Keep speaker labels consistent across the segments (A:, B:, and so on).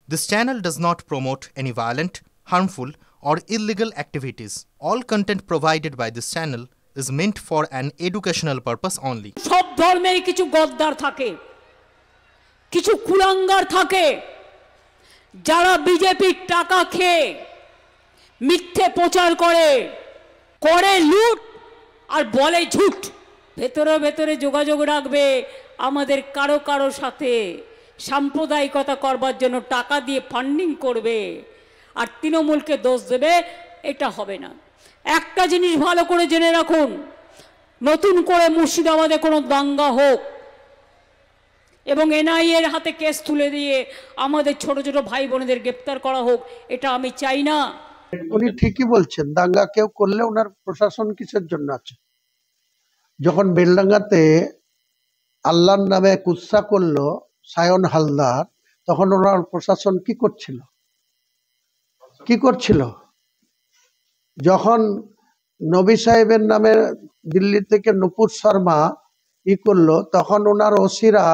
A: This channel does not promote any violent, harmful, or illegal activities. All content provided by this channel is meant for an educational purpose only.
B: সব ধর্মের কিছু গদ্দার থাকে, কিছু কুলাঙ্গার থাকে, যারা বিজেপির টাকা খেয়ে মিথ্যে প্রচার করে, করে লুট আর বলে ঝুট। ভেতরে ভেতরে যোগাযোগ রাখবে আমাদের কারো কারো সাথে, সাম্প্রদায়িকতা করবার জন্য টাকা দিয়ে ফান্ডিং করবে আর তৃণমূলকে দোষ দেবে। এটা হবে না। একটা জিনিস ভালো করে জেনে রাখুন, নতুন করে মুর্শিদাবাদে কোনো দাঙ্গা হোক এবং এনআইএর হাতে কেস তুলে দিয়ে আমাদের ছোট ছোট ভাই বোনেদের গ্রেপ্তার করা হোক, এটা আমি চাই না।
C: উনি ঠিকই বলছেন, দাঙ্গা কেউ করলে ওনার প্রশাসন কিসের জন্য আছে? যখন বেলডাঙ্গাতে আল্লাহর নামে কুৎসা করলো সায়ন হালদার, তখন ওনার প্রশাসন কি করছিল? যখন নবী সাহেবের নামে দিল্লি থেকে নুপুর শর্মা করলো, তখন ওনার ওসিরা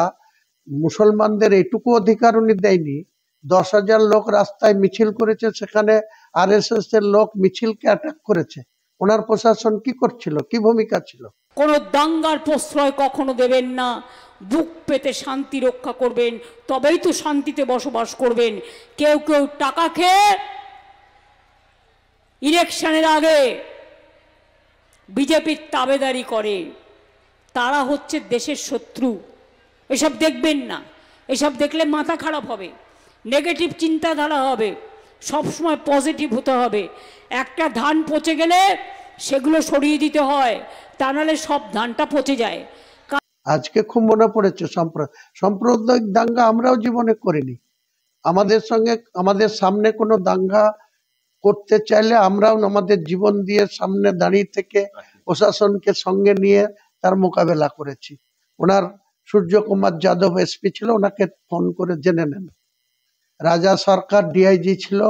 C: মুসলমানদের এইটুকু অধিকার উনি দেয়নি। 10,000 লোক রাস্তায় মিছিল করেছে, সেখানে আরএসএস এর লোক মিছিলকে অ্যাটাক করেছে। ওনার প্রশাসন কি করছিল, কি ভূমিকা ছিল?
B: কোনো দাঙ্গার প্রশ্রয় কখনো দেবেন না। বুক পেতে শান্তি রক্ষা করবেন, তবেই তো শান্তিতে বসবাস করবেন। কেউ কেউ টাকা খেয়ে ইলেকশনের আগে বিজেপির তাবেদারি করে, তারা হচ্ছে দেশের শত্রু। এসব দেখবেন না। এসব দেখলে মাথা খারাপ হবে, নেগেটিভ চিন্তাধারা হবে। সবসময় পজিটিভ হতে হবে। একটা ধান পচে গেলে সেগুলো সরিয়ে দিতে হয়, তা নাহলে সব ধানটা পচে যায়।
C: আজকে খুব মনে পড়েছে সাম্প্রদায়িক দাঙ্গা আমরাও জীবনে করিনি। আমাদের সামনে কোনো দাঙ্গা করতে চাইলে আমরাও আমাদের জীবন দিয়ে সামনে দাঁড়িয়ে থেকে প্রশাসনকে সঙ্গে নিয়ে তার মোকাবেলা করেছি। ওনার সূর্যকুমার যাদব এসপি ছিল, ওনাকে ফোন করে জেনে নেন। রাজা সরকার ডিআইজি ছিল,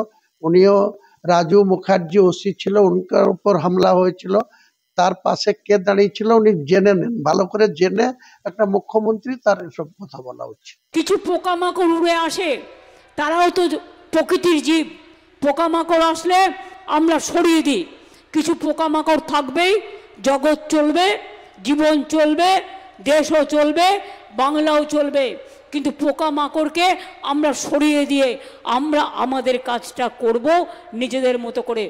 C: উনিও রাজু মুখার্জি ওসি ছিল, উনকার উপর হামলা হয়েছিল, তার পাশে কে দাঁড়িয়েছিল উনি জেনে নেন। ভালো করে জেনে একটা মুখ্যমন্ত্রী তার এসব কথা বলা উচিত।
B: কিছু পোকামাকড় উড়ে আসে, তারাও তো প্রকৃতির জীব। পোকামাকড় আসলে আমরা সরিয়ে দিই। কিছু পোকামাকড় থাকবেই, জগৎ চলবে, জীবন চলবে, দেশও চলবে, বাংলাও চলবে। কিন্তু পোকামাকড়কে আমরা সরিয়ে দিয়ে আমরা আমাদের কাজটা করব নিজেদের মতো করে।